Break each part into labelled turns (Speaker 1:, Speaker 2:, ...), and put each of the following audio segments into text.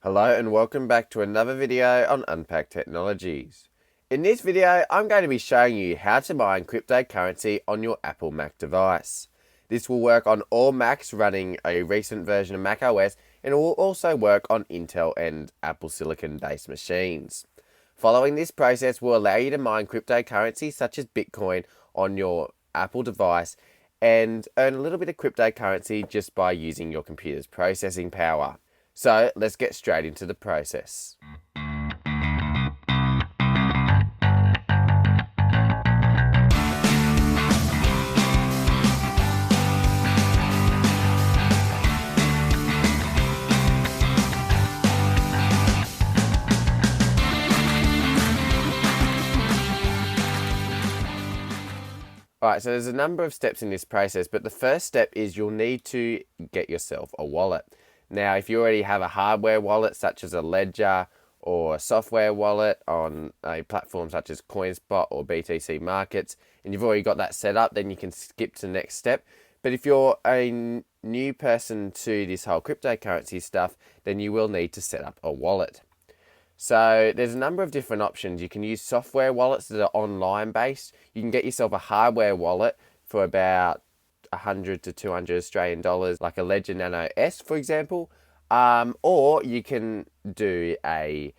Speaker 1: Hello and welcome back to another video on Unpacked Technologies. In this video, I'm going to be showing you how to mine cryptocurrency on your Apple Mac device. This will work on all Macs running a recent version of macOS, and it will also work on Intel and Apple Silicon based machines. Following this process will allow you to mine cryptocurrency such as Bitcoin on your Apple device and earn a little bit of cryptocurrency just by using your computer's processing power. So let's get straight into the process. Alright, so there's a number of steps in this process, but the first step is you'll need to get yourself a wallet. Now, if you already have a hardware wallet such as a Ledger or a software wallet on a platform such as CoinSpot or BTC Markets, and you've already got that set up, then you can skip to the next step. But if you're a new person to this whole cryptocurrency stuff, then you will need to set up a wallet. So there's a number of different options. You can use software wallets that are online based. You can get yourself a hardware wallet for about 100 to 200 Australian dollars, like a Ledger Nano S, for example. Or you can do a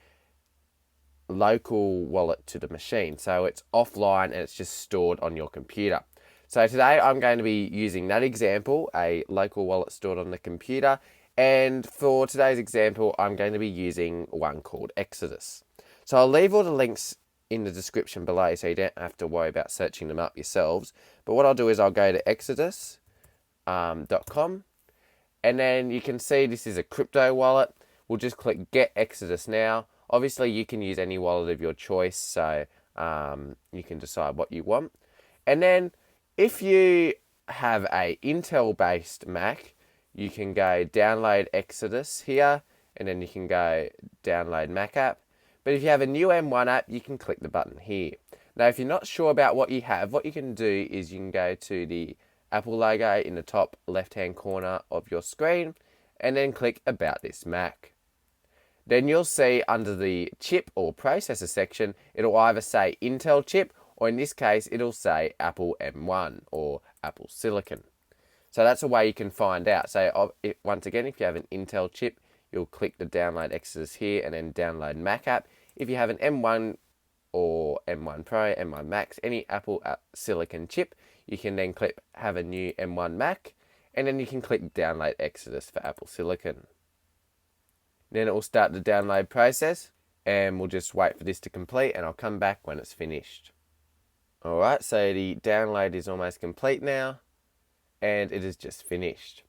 Speaker 1: local wallet to the machine. So it's offline and it's just stored on your computer. So today I'm going to be using that example, a local wallet stored on the computer. And for today's example, I'm going to be using one called Exodus. So I'll leave all the links in the description below so you don't have to worry about searching them up yourselves. But what I'll do is I'll go to exodus.com and then you can see this is a crypto wallet. We'll just click Get Exodus Now. Obviously, you can use any wallet of your choice, so you can decide what you want. And then if you have a Intel-based Mac, you can go download Exodus here, and then you can go download Mac app. But if you have a new M1 app, you can click the button here. Now, if you're not sure about what you have, what you can do is you can go to the Apple logo in the top left-hand corner of your screen, and then click About This Mac. Then you'll see under the chip or processor section, it'll either say Intel chip, or in this case, it'll say Apple M1 or Apple Silicon. So that's a way you can find out. So once again, if you have an Intel chip, you'll click the download Exodus here and then download Mac app. If you have an M1 or M1 Pro, M1 Max, any Apple Silicon chip, you can then click have a new M1 Mac, and then you can click download Exodus for Apple Silicon. Then it will start the download process, and we'll just wait for this to complete, and I'll come back when it's finished. Alright, so the download is almost complete now, and it is just finished.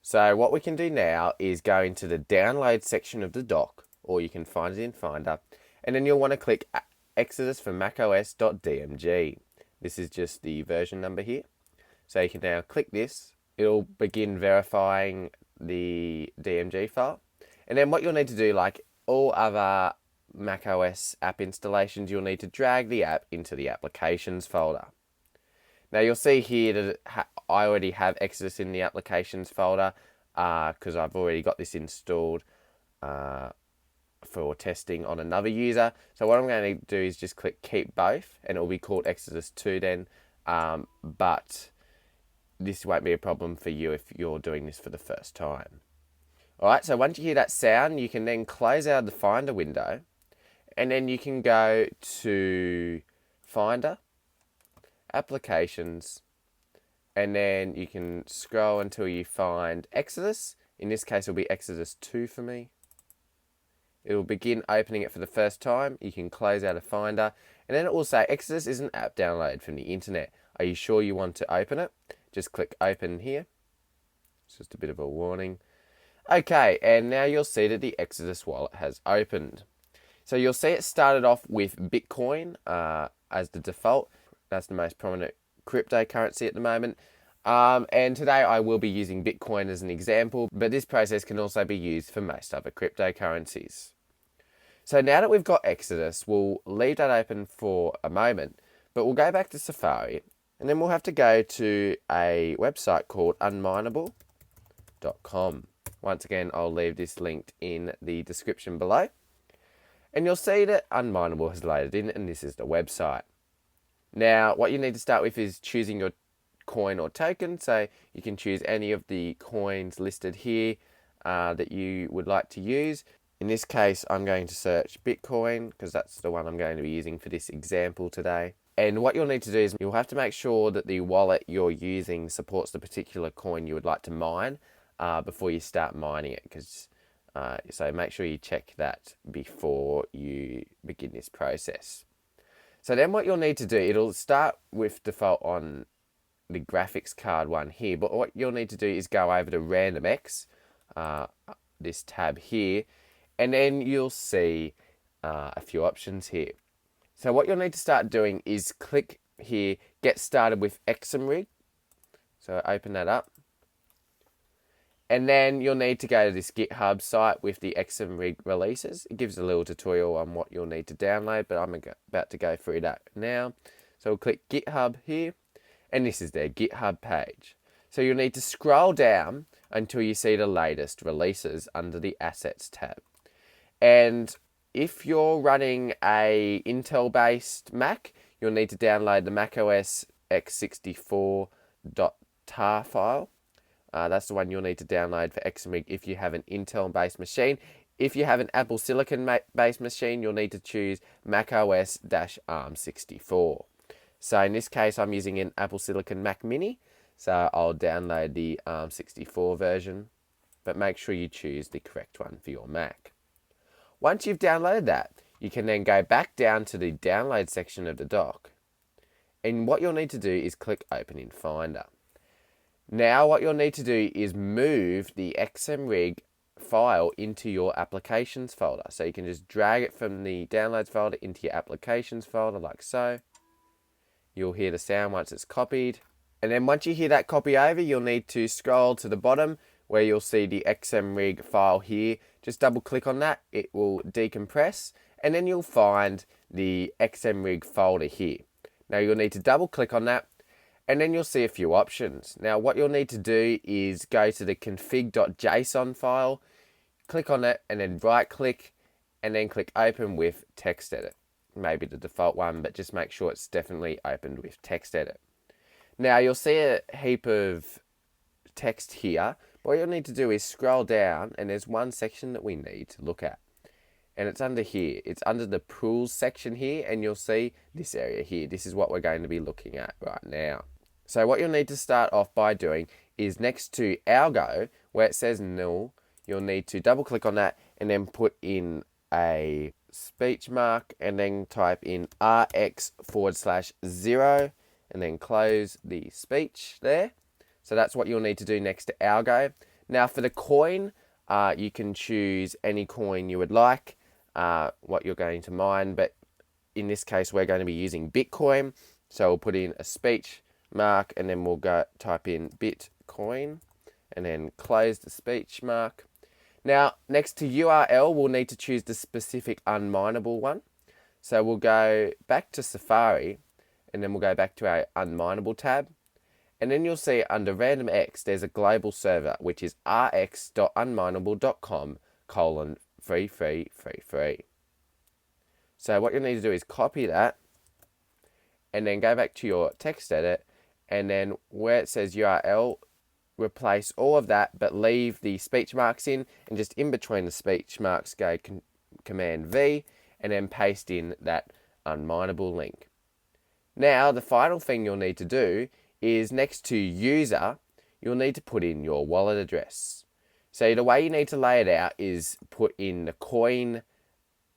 Speaker 1: So what we can do now is go into the download section of the dock, or you can find it in Finder, and then you'll want to click Exodus for macOS.dmg. This is just the version number here. So you can now click this. It'll begin verifying the DMG file. And then what you'll need to do, like all other macOS app installations, you'll need to drag the app into the applications folder. Now you'll see here that I already have Exodus in the applications folder because I've already got this installed for testing on another user. So what I'm going to do is just click Keep Both, and it will be called Exodus 2 then, but this won't be a problem for you if you're doing this for the first time. Alright, so once you hear that sound, you can then close out the Finder window, and then you can go to Finder, Applications, and then you can scroll until you find Exodus. In this case, it'll be Exodus 2 for me. It'll begin opening it for the first time. You can close out a Finder, and then it will say Exodus is an app download from the internet. Are you sure you want to open it? Just click Open here. It's just a bit of a warning. Okay, and now you'll see that the Exodus wallet has opened. So you'll see it started off with Bitcoin as the default. That's the most prominent cryptocurrency at the moment. And today I will be using Bitcoin as an example, but this process can also be used for most other cryptocurrencies. So now that we've got Exodus, we'll leave that open for a moment, but we'll go back to Safari, and then we'll have to go to a website called unmineable.com. Once again, I'll leave this linked in the description below. And you'll see that Unmineable has loaded in, and this is the website. Now, what you need to start with is choosing your coin or token. So you can choose any of the coins listed here that you would like to use. In this case, I'm going to search Bitcoin because that's the one I'm going to be using for this example today. And what you'll need to do is you'll have to make sure that the wallet you're using supports the particular coin you would like to mine before you start mining it. So make sure you check that before you begin this process. So then what you'll need to do, it'll start with default on the graphics card one here, but what you'll need to do is go over to RandomX, this tab here, and then you'll see a few options here. So what you'll need to start doing is click here, get started with XMRig. So open that up. And then you'll need to go to this GitHub site with the XMRig releases. It gives a little tutorial on what you'll need to download, but I'm about to go through that now. So we'll click GitHub here, and this is their GitHub page. So you'll need to scroll down until you see the latest releases under the Assets tab. And if you're running a Intel-based Mac, you'll need to download the macOS x64.tar file. That's the one you'll need to download for XMRig if you have an Intel-based machine. If you have an Apple Silicon-based machine, you'll need to choose macOS-ARM64. So in this case, I'm using an Apple Silicon Mac Mini, so I'll download the ARM64 version, but make sure you choose the correct one for your Mac. Once you've downloaded that, you can then go back down to the download section of the dock. And what you'll need to do is click Open in Finder. Now what you'll need to do is move the XMRig file into your applications folder. So you can just drag it from the downloads folder into your applications folder like so. You'll hear the sound once it's copied. And then once you hear that copy over, you'll need to scroll to the bottom where you'll see the XMRig file here. Just double click on that, it will decompress, and then you'll find the XMRig folder here. Now you'll need to double click on that, and then you'll see a few options. Now what you'll need to do is go to the config.json file, click on it, and then right click, and then click open with text edit. Maybe the default one, but just make sure it's definitely opened with text edit. Now you'll see a heap of text here. What you'll need to do is scroll down, and there's one section that we need to look at. And it's under here. It's under the pools section here, and you'll see this area here. This is what we're going to be looking at right now. So what you'll need to start off by doing is next to algo, where it says null, you'll need to double click on that and then put in a speech mark and then type in rx/0 and then close the speech there. So that's what you'll need to do next to algo. Now for the coin, you can choose any coin you would like, what you're going to mine, but in this case we're going to be using Bitcoin. So we'll put in a speech mark and then we'll go type in Bitcoin and then close the speech mark. Now next to URL, we'll need to choose the specific unmineable one. So we'll go back to Safari and then we'll go back to our unmineable tab. And then you'll see under RandomX, there's a global server, which is rx.unmineable.com:3333. So what you'll need to do is copy that and then go back to your text edit, and then where it says URL, replace all of that, but leave the speech marks in, and just in between the speech marks, go Command V, and then paste in that unmineable link. Now, the final thing you'll need to do is next to user, you'll need to put in your wallet address. So the way you need to lay it out is put in the coin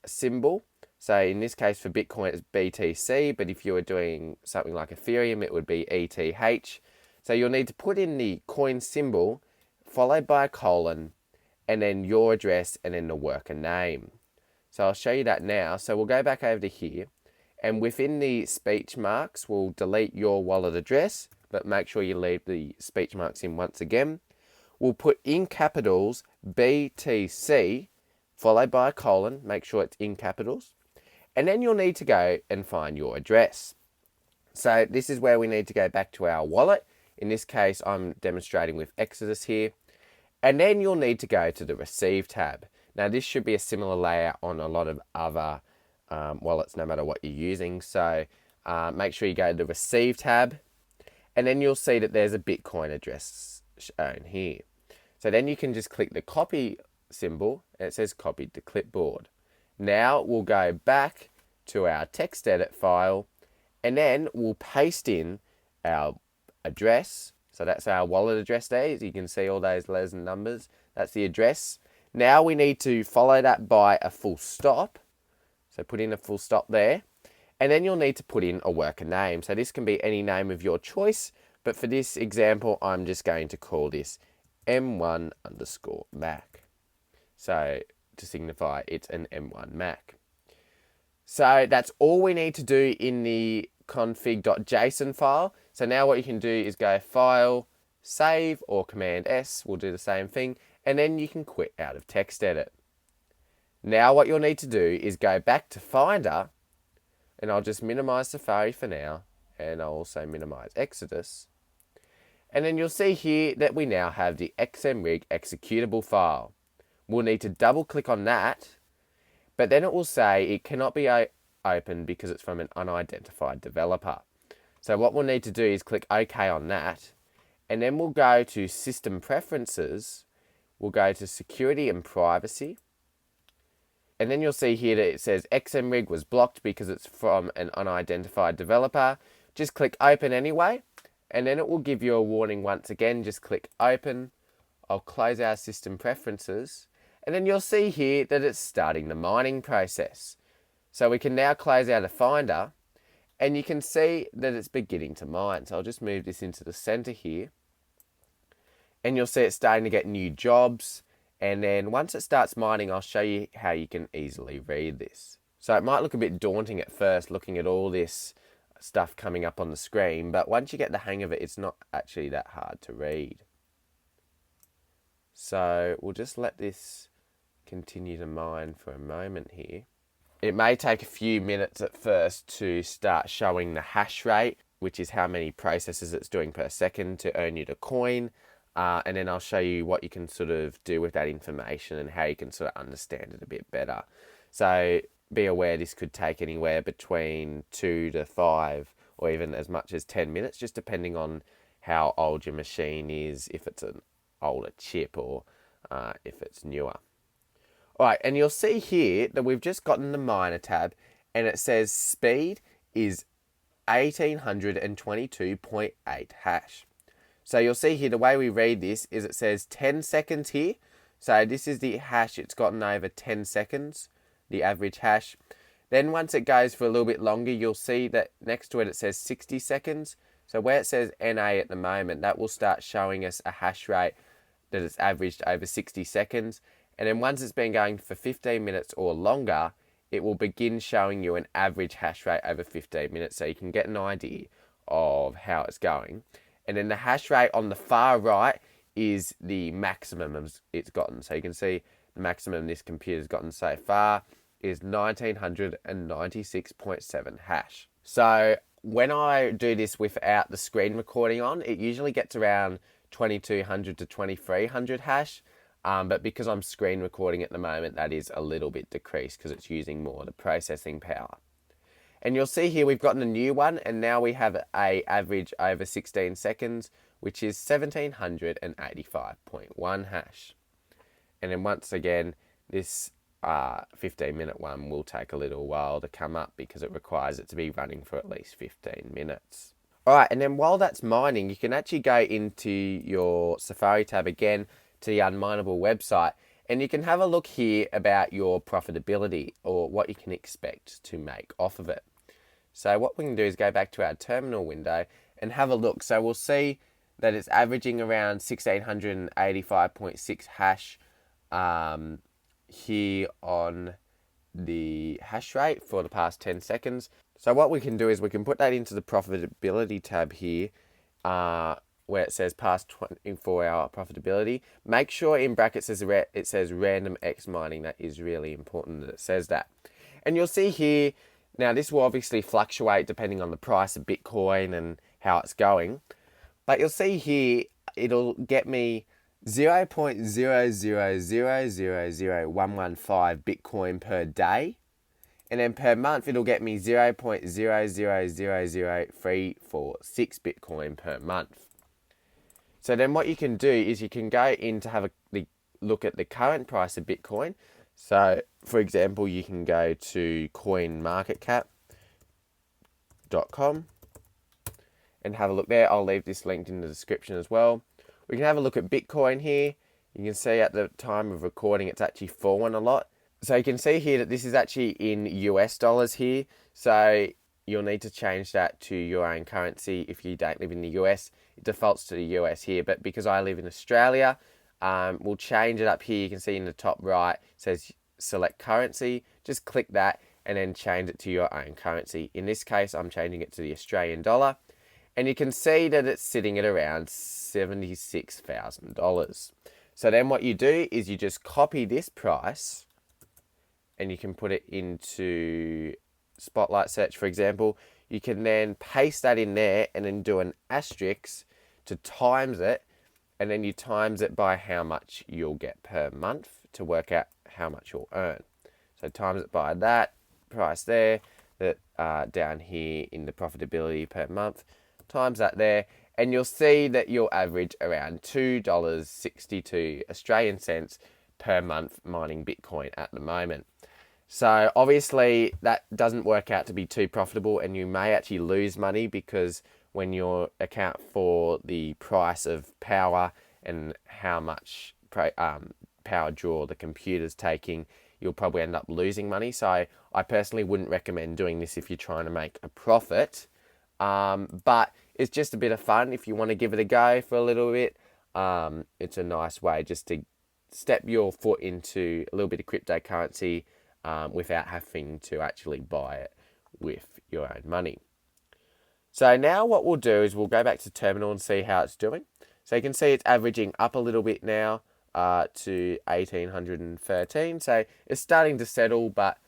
Speaker 1: symbol. So in this case for Bitcoin it's BTC, but if you were doing something like Ethereum it would be ETH. So you'll need to put in the coin symbol followed by a colon and then your address and then the worker name. So I'll show you that now. So we'll go back over to here, and within the speech marks we'll delete your wallet address, but make sure you leave the speech marks in once again. We'll put in capitals BTC followed by a colon, make sure it's in capitals, and then you'll need to go and find your address. So this is where we need to go back to our wallet. In this case I'm demonstrating with Exodus here, And then you'll need to go to the Receive tab. Now this should be a similar layout on a lot of other wallets, no matter what you're using. So make sure you go to the Receive tab, and then you'll see that there's a Bitcoin address shown here. So then you can just click the copy symbol, and it says copied to clipboard. Now we'll go back to our text edit file, and then we'll paste in our address. So that's our wallet address there. As you can see all those letters and numbers. That's the address. Now we need to follow that by a full stop. So put in a full stop there. And then you'll need to put in a worker name. So this can be any name of your choice. But for this example, I'm just going to call this M1_Mac. So to signify it's an M1 Mac. So that's all we need to do in the config.json file. So now what you can do is go File, Save, or Command S will do the same thing, and then you can quit out of text edit. Now what you'll need to do is go back to Finder, and I'll just minimize Safari for now, and I'll also minimize Exodus. And then you'll see here that we now have the xmrig executable file. We'll need to double click on that, but then it will say it cannot be opened because it's from an unidentified developer. So what we'll need to do is click OK on that, and then we'll go to System Preferences, we'll go to Security and Privacy, and then you'll see here that it says xmrig was blocked because it's from an unidentified developer. Just click Open anyway, and then it will give you a warning once again. Just click Open. I'll close our System Preferences, and then you'll see here that it's starting the mining process. So we can now close out a Finder, and you can see that it's beginning to mine. So I'll just move this into the center here, and you'll see it's starting to get new jobs. And then once it starts mining, I'll show you how you can easily read this. So it might look a bit daunting at first, looking at all this stuff coming up on the screen, but once you get the hang of it, it's not actually that hard to read. So we'll just let this continue to mine for a moment here. It may take a few minutes at first to start showing the hash rate, which is how many processes it's doing per second to earn you the coin. And then I'll show you what you can sort of do with that information and how you can sort of understand it a bit better. So be aware this could take anywhere between 2 to 5 or even as much as 10 minutes, just depending on how old your machine is, if it's an older chip or if it's newer. All right, and you'll see here that we've just gotten the miner tab, and it says speed is 1822.8 hash. So you'll see here the way we read this is it says 10 seconds here. So this is the hash it's gotten over 10 seconds, the average hash. Then once it goes for a little bit longer, you'll see that next to it it says 60 seconds. So where it says NA at the moment, that will start showing us a hash rate that it's averaged over 60 seconds. And then once it's been going for 15 minutes or longer, it will begin showing you an average hash rate over 15 minutes, so you can get an idea of how it's going. And then the hash rate on the far right is the maximum it's gotten. So you can see the maximum this computer's gotten so far is 1996.7 hash. So when I do this without the screen recording on, it usually gets around 2200 to 2300 hash. But because I'm screen recording at the moment, that is a little bit decreased because it's using more of the processing power. And you'll see here we've gotten a new one, and now we have a average over 16 seconds, which is 1785.1 hash. And then once again, this 15-minute one will take a little while to come up because it requires it to be running for at least 15 minutes. All right, and then while that's mining, you can actually go into your Safari tab again to the Unmineable website, and you can have a look here about your profitability or what you can expect to make off of it. So what we can do is go back to our terminal window and have a look. So we'll see that it's averaging around 1685.6 hash here on the hash rate for the past 10 seconds. So what we can do is we can put that into the profitability tab here, where it says past 24-hour profitability. Make sure in brackets it says random X mining. That is really important that it says that. And you'll see here, now this will obviously fluctuate depending on the price of Bitcoin and how it's going. But you'll see here, it'll get me 0.000000115 Bitcoin per day. And then per month, it'll get me 0.0000346 Bitcoin per month. So then what you can do is you can go in to have a look at the current price of Bitcoin. So, for example, you can go to coinmarketcap.com and have a look there. I'll leave this linked in the description as well. We can have a look at Bitcoin here. You can see at the time of recording, it's actually fallen a lot. So you can see here that this is actually in US dollars here. So you'll need to change that to your own currency if you don't live in the US. It defaults to the US here, but because I live in Australia, we'll change it up here. You can see in the top right, it says select currency. Just click that and then change it to your own currency. In this case, I'm changing it to the Australian dollar. And you can see that it's sitting at around $76,000. So then what you do is you just copy this price and you can put it into Spotlight search, for example. You can then paste that in there and then do an asterisk to times it, and then you times it by how much you'll get per month to work out how much you'll earn. So times it by that price there, that down here in the profitability per month, times that there, and you'll see that you'll average around $2.62 Australian cents per month mining Bitcoin at the moment. So obviously that doesn't work out to be too profitable, and you may actually lose money because when you account for the price of power and how much power draw the computer's taking, you'll probably end up losing money. So I personally wouldn't recommend doing this if you're trying to make a profit. But it's just a bit of fun if you want to give it a go for a little bit. It's a nice way just to step your foot into a little bit of cryptocurrency without having to actually buy it with your own money. So now what we'll do is we'll go back to terminal and see how it's doing. So you can see it's averaging up a little bit now to 1,813. So it's starting to settle, but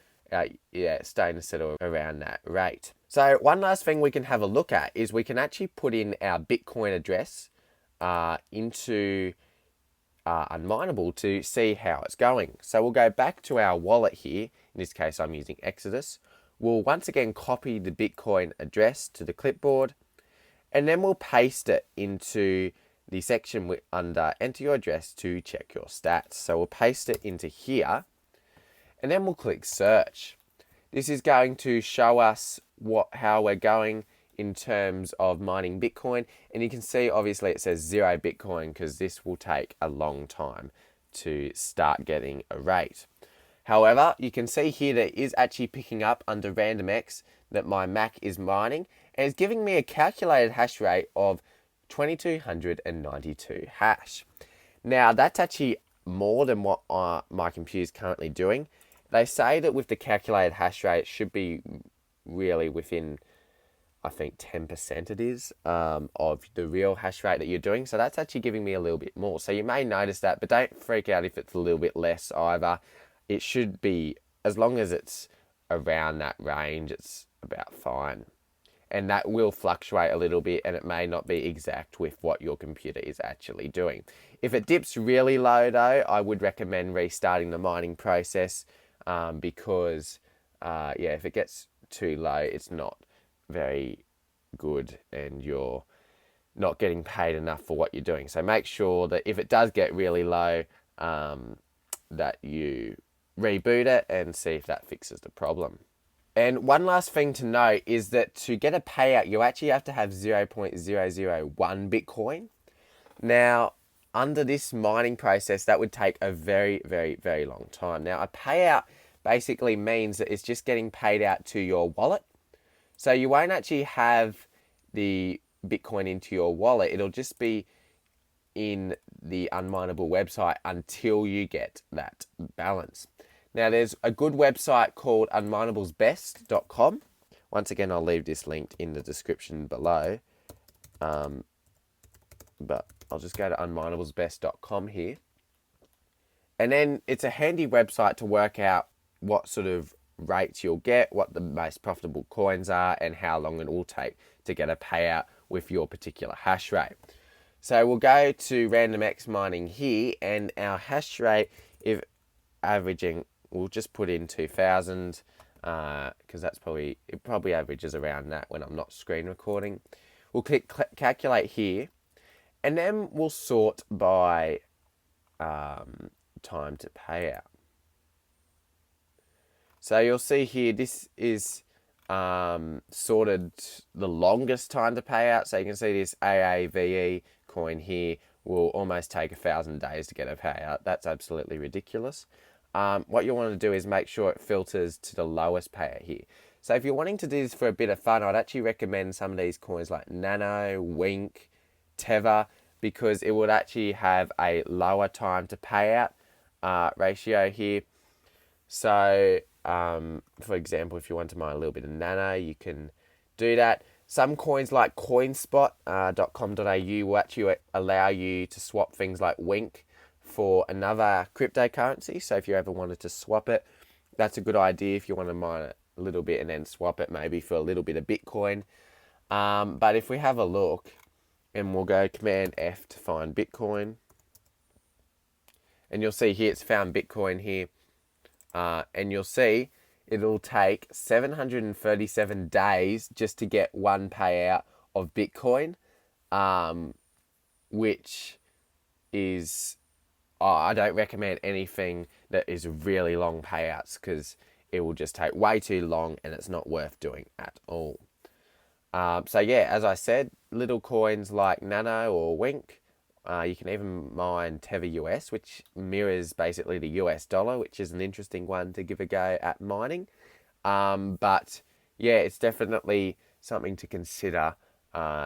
Speaker 1: it's starting to settle around that rate. So one last thing we can have a look at is we can actually put in our Bitcoin address into Unmineable to see how it's going. So we'll go back to our wallet here. In this case, I'm using Exodus. We'll once again copy the Bitcoin address to the clipboard, and then we'll paste it into the section under enter your address to check your stats. So we'll paste it into here, and then we'll click search. This is going to show us how we're going in terms of mining Bitcoin. And you can see, obviously, it says 0 Bitcoin because this will take a long time to start getting a rate. However, you can see here that it is actually picking up under RandomX that my Mac is mining, and it's giving me a calculated hash rate of 2292 hash. Now, that's actually more than what my computer is currently doing. They say that with the calculated hash rate, it should be really within, I think 10% it is, of the real hash rate that you're doing. So that's actually giving me a little bit more. So you may notice that, but don't freak out if it's a little bit less either. It should be, as long as it's around that range, it's about fine. And that will fluctuate a little bit, and it may not be exact with what your computer is actually doing. If it dips really low though, I would recommend restarting the mining process because if it gets too low, it's not very good and you're not getting paid enough for what you're doing. So make sure that if it does get really low, that you reboot it and see if that fixes the problem. And one last thing to note is that to get a payout, you actually have to have 0.001 Bitcoin. Now, under this mining process, that would take a very, very, very long time. Now, a payout basically means that it's just getting paid out to your wallet. So you won't actually have the Bitcoin into your wallet. It'll just be in the Unmineable website until you get that balance. Now, there's a good website called unmineablesbest.com. Once again, I'll leave this linked in the description below. But I'll just go to unmineablesbest.com here. And then it's a handy website to work out what sort of rates you'll get, what the most profitable coins are, and how long it will take to get a payout with your particular hash rate. So we'll go to randomX mining here, and our hash rate, if averaging, we'll just put in 2000, because it probably averages around that when I'm not screen recording. We'll click calculate here, and then we'll sort by time to payout. So you'll see here, this is sorted the longest time to pay out. So you can see this AAVE coin here will almost take 1,000 days to get a payout. That's absolutely ridiculous. What you want to do is make sure it filters to the lowest payout here. So if you're wanting to do this for a bit of fun, I'd actually recommend some of these coins like Nano, Wink, Tether, because it would actually have a lower time to payout ratio here. So, for example, if you want to mine a little bit of Nano, you can do that. Some coins like coinspot.com.au will actually allow you to swap things like Wink for another cryptocurrency. So if you ever wanted to swap it, that's a good idea if you want to mine it a little bit and then swap it maybe for a little bit of Bitcoin. But if we have a look, and we'll go Command F to find Bitcoin, and you'll see here it's found Bitcoin here. And you'll see it'll take 737 days just to get one payout of Bitcoin, which is, I don't recommend anything that is really long payouts because it will just take way too long and it's not worth doing at all. So yeah, as I said, little coins like Nano or Wink, you can even mine Tether US, which mirrors basically the US dollar, which is an interesting one to give a go at mining. But yeah, it's definitely something to consider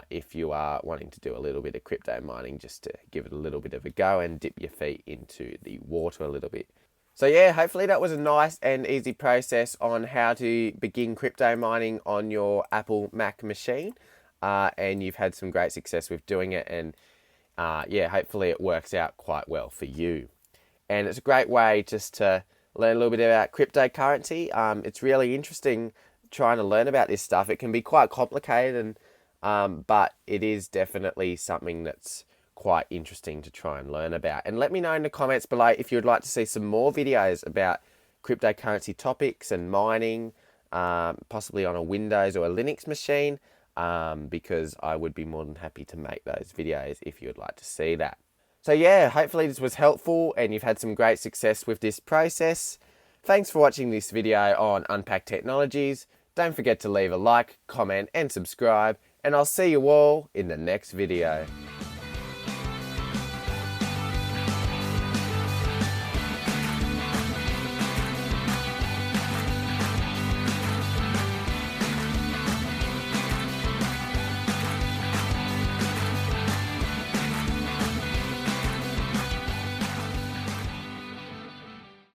Speaker 1: if you are wanting to do a little bit of crypto mining, just to give it a little bit of a go and dip your feet into the water a little bit. So yeah, hopefully that was a nice and easy process on how to begin crypto mining on your Apple Mac machine. And you've had some great success with doing it, and yeah, hopefully it works out quite well for you. And it's a great way just to learn a little bit about cryptocurrency. It's really interesting trying to learn about this stuff. It can be quite complicated, but it is definitely something that's quite interesting to try and learn about. And let me know in the comments below if you'd like to see some more videos about cryptocurrency topics and mining, possibly on a Windows or a Linux machine. Because I would be more than happy to make those videos if you would like to see that. So yeah, hopefully this was helpful and you've had some great success with this process. Thanks for watching this video on Unpack Technologies. Don't forget to leave a like, comment and subscribe, and I'll see you all in the next video.